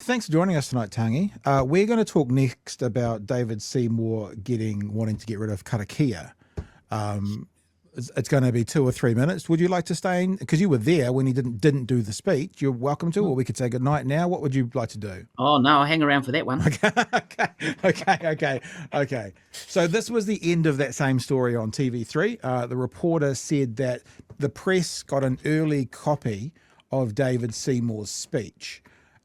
thanks for joining us tonight, Tangi. We're going to talk next about David Seymour wanting to get rid of Karakia. It's going to be 2 or 3 minutes. Would you like to stay in? Because you were there when he didn't do the speech. You're welcome to, or we could say good night now. What would you like to do? Oh, no, I'll hang around for that one. Okay. So this was the end of that same story on TV3. The reporter said that the press got an early copy of David Seymour's speech.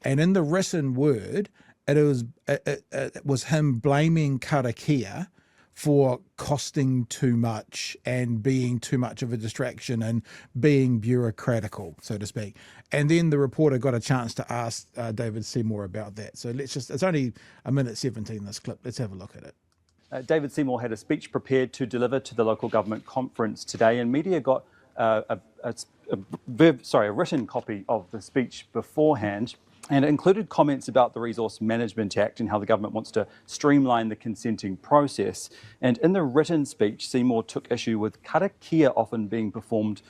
And in the written word, it was him blaming Karakia for costing too much and being too much of a distraction and being bureaucratical, so to speak. And then the reporter got a chance to ask David Seymour about that. So it's only 1:17, this clip. Let's have a look at it. David Seymour had a speech prepared to deliver to the local government conference today, and media got a written copy of the speech beforehand. And it included comments about the Resource Management Act and how the government wants to streamline the consenting process. And in the written speech, Seymour took issue with karakia often being performed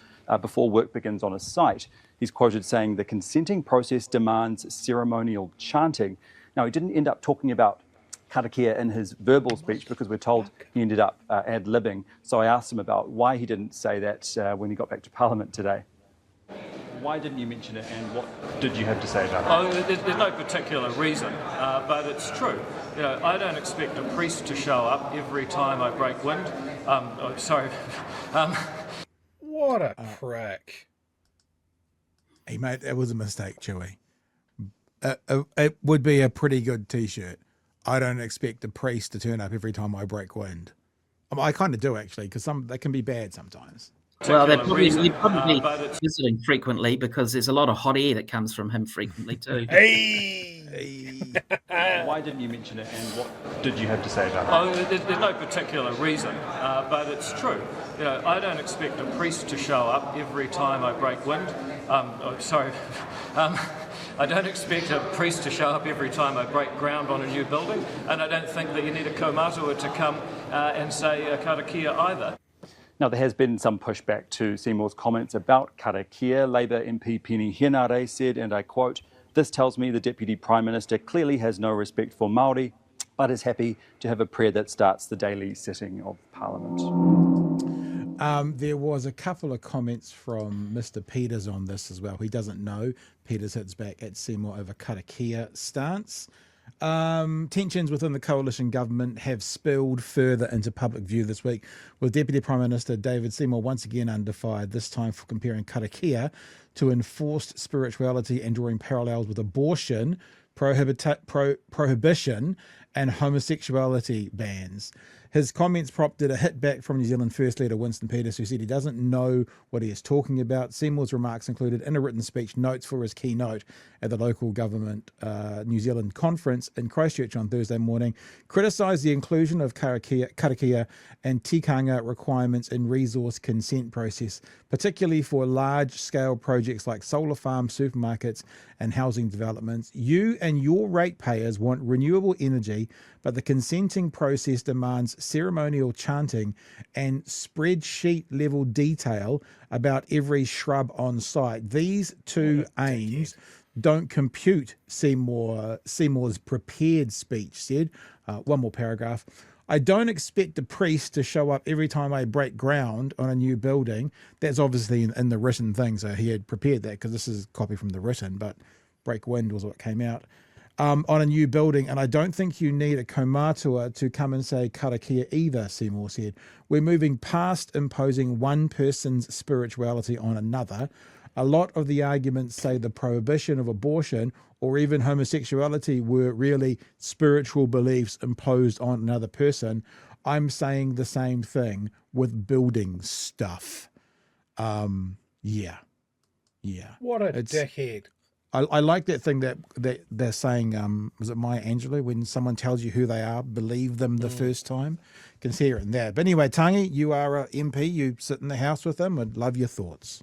before work begins on a site. He's quoted saying the consenting process demands ceremonial chanting. Now, he didn't end up talking about karakia in his verbal speech because we're told he ended up ad-libbing. So I asked him about why he didn't say that when he got back to Parliament today. Why didn't you mention it, and what did you have to say about it? There's no particular reason, but it's true. I don't expect a priest to show up every time I break wind. What a prick. Hey, mate, that was a mistake, Chewie. It would be a pretty good T-shirt. I don't expect a priest to turn up every time I break wind. I kind of do, actually, because they can be bad sometimes. Well, they're probably visiting frequently because there's a lot of hot air that comes from him frequently too. Why didn't you mention it, and what did you have to say about it? There's no particular reason, but it's true. I don't expect a priest to show up every time I break wind. I don't expect a priest to show up every time I break ground on a new building, and I don't think that you need a kaumatua to come and say karakia either. Now, there has been some pushback to Seymour's comments about karakia. Labour MP Penny Henare said, and I quote, "This tells me the Deputy Prime Minister clearly has no respect for Māori, but is happy to have a prayer that starts the daily sitting of Parliament." There was a couple of comments from Mr. Peters on this as well. He doesn't know. Peters hits back at Seymour over karakia stance. Tensions within the coalition government have spilled further into public view this week, with Deputy Prime Minister David Seymour once again under fire, this time for comparing karakia to enforced spirituality and drawing parallels with abortion, prohibition and homosexuality bans. His comments prompted a hit back from New Zealand First Leader Winston Peters, who said he doesn't know what he is talking about. Seymour's remarks included in a written speech notes for his keynote at the local government New Zealand conference in Christchurch on Thursday morning, criticised the inclusion of karakia and tikanga requirements in resource consent process, particularly for large-scale projects like solar farms, supermarkets and housing developments. You and your ratepayers want renewable energy, but the consenting process demands ceremonial chanting and spreadsheet level detail about every shrub on site. These two aims don't compute, Seymour's prepared speech said. One more paragraph. I don't expect a priest to show up every time I break ground on a new building. That's obviously in the written thing, so he had prepared that because this is a copy from the written, but break wind was what came out. On a new building, and I don't think you need a kaumatua to come and say karakia either, Seymour said. We're moving past imposing one person's spirituality on another. A lot of the arguments say the prohibition of abortion or even homosexuality were really spiritual beliefs imposed on another person. I'm saying the same thing with building stuff. Yeah. What a dickhead. I like that thing that they're saying, was it Maya Angelou, when someone tells you who they are, believe them the first time. You can see it in there. But anyway, Tangi, you are a MP, you sit in the House with them. I'd love your thoughts.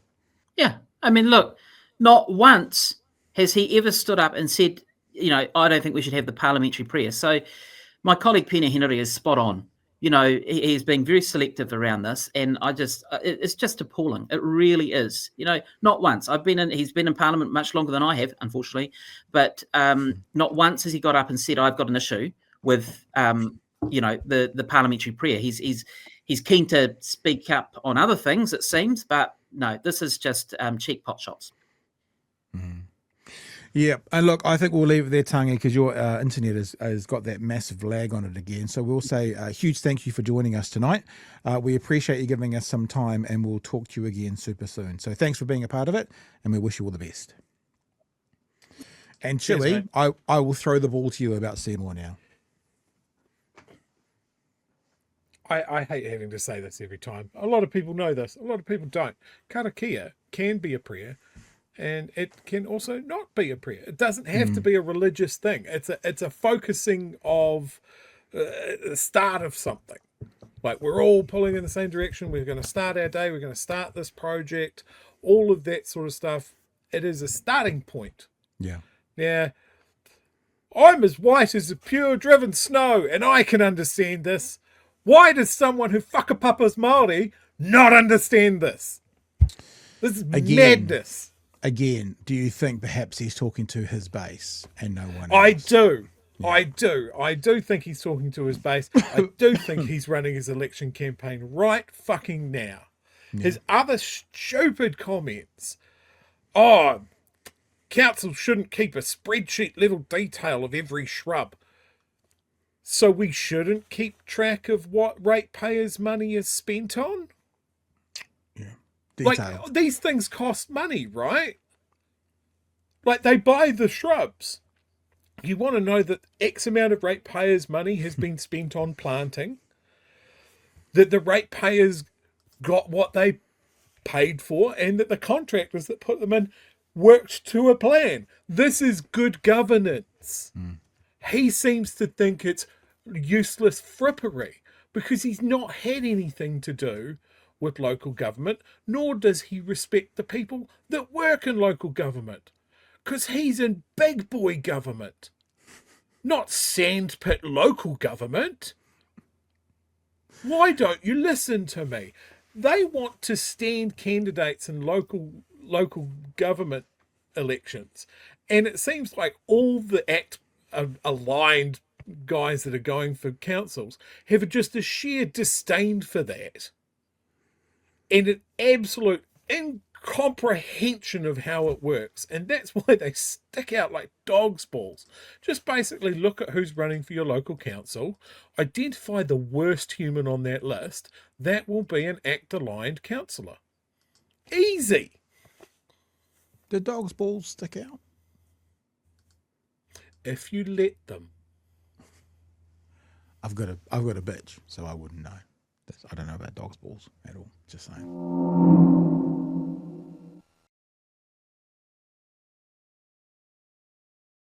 Yeah. I mean, look, not once has he ever stood up and said, I don't think we should have the parliamentary prayer. So my colleague Penny Henare is spot on. he's being very selective around this, and it's just appalling. It really is. Not once. He's been in Parliament much longer than I have, unfortunately, but not once has he got up and said, I've got an issue with, the parliamentary prayer. He's keen to speak up on other things, it seems, but no, this is just cheap pot shots. Yeah, and look, I think we'll leave it there, Tangi, because your internet has got that massive lag on it again. So we'll say a huge thank you for joining us tonight. We appreciate you giving us some time, and we'll talk to you again super soon. So thanks for being a part of it, and we wish you all the best. And Chewie, I will throw the ball to you about Seymour now. I hate having to say this every time. A lot of people know this. A lot of people don't. Karakia can be a prayer, and it can also not be a prayer. It doesn't have to be a religious thing. It's a focusing of the start of something. Like, we're all pulling in the same direction. We're going to start our day. We're going to start this project. All of that sort of stuff. It is a starting point. Yeah. Now, I'm as white as the pure driven snow, and I can understand this. Why does someone who whakapapa's Māori not understand this? This is madness. Again, do you think perhaps he's talking to his base and no one else? I do. Yeah. I do think he's talking to his base. I do think he's running his election campaign right fucking now. Yeah. His other stupid comments. Council shouldn't keep a spreadsheet level detail of every shrub. So we shouldn't keep track of what ratepayers' money is spent on? Yeah. Detailed. Like, these things cost money, right? Like, they buy the shrubs. You want to know that X amount of ratepayers' money has been spent on planting, that the ratepayers got what they paid for, and that the contractors that put them in worked to a plan. This is good governance. He seems to think it's useless frippery because he's not had anything to do with local government, nor does he respect the people that work in local government, because he's in big boy government, not sandpit local government. Why don't you listen to me? They want to stand candidates in local government elections, and it seems like all the aligned guys that are going for councils have just a sheer disdain for that and an absolute incomprehension of how it works, and that's why they stick out like dog's balls. Just basically look at who's running for your local council, identify the worst human on that list. That will be an ACT-aligned councillor. Easy. Do dog's balls stick out? If you let them. I've got a bitch, so I wouldn't know. I don't know about dog's balls at all. Just saying.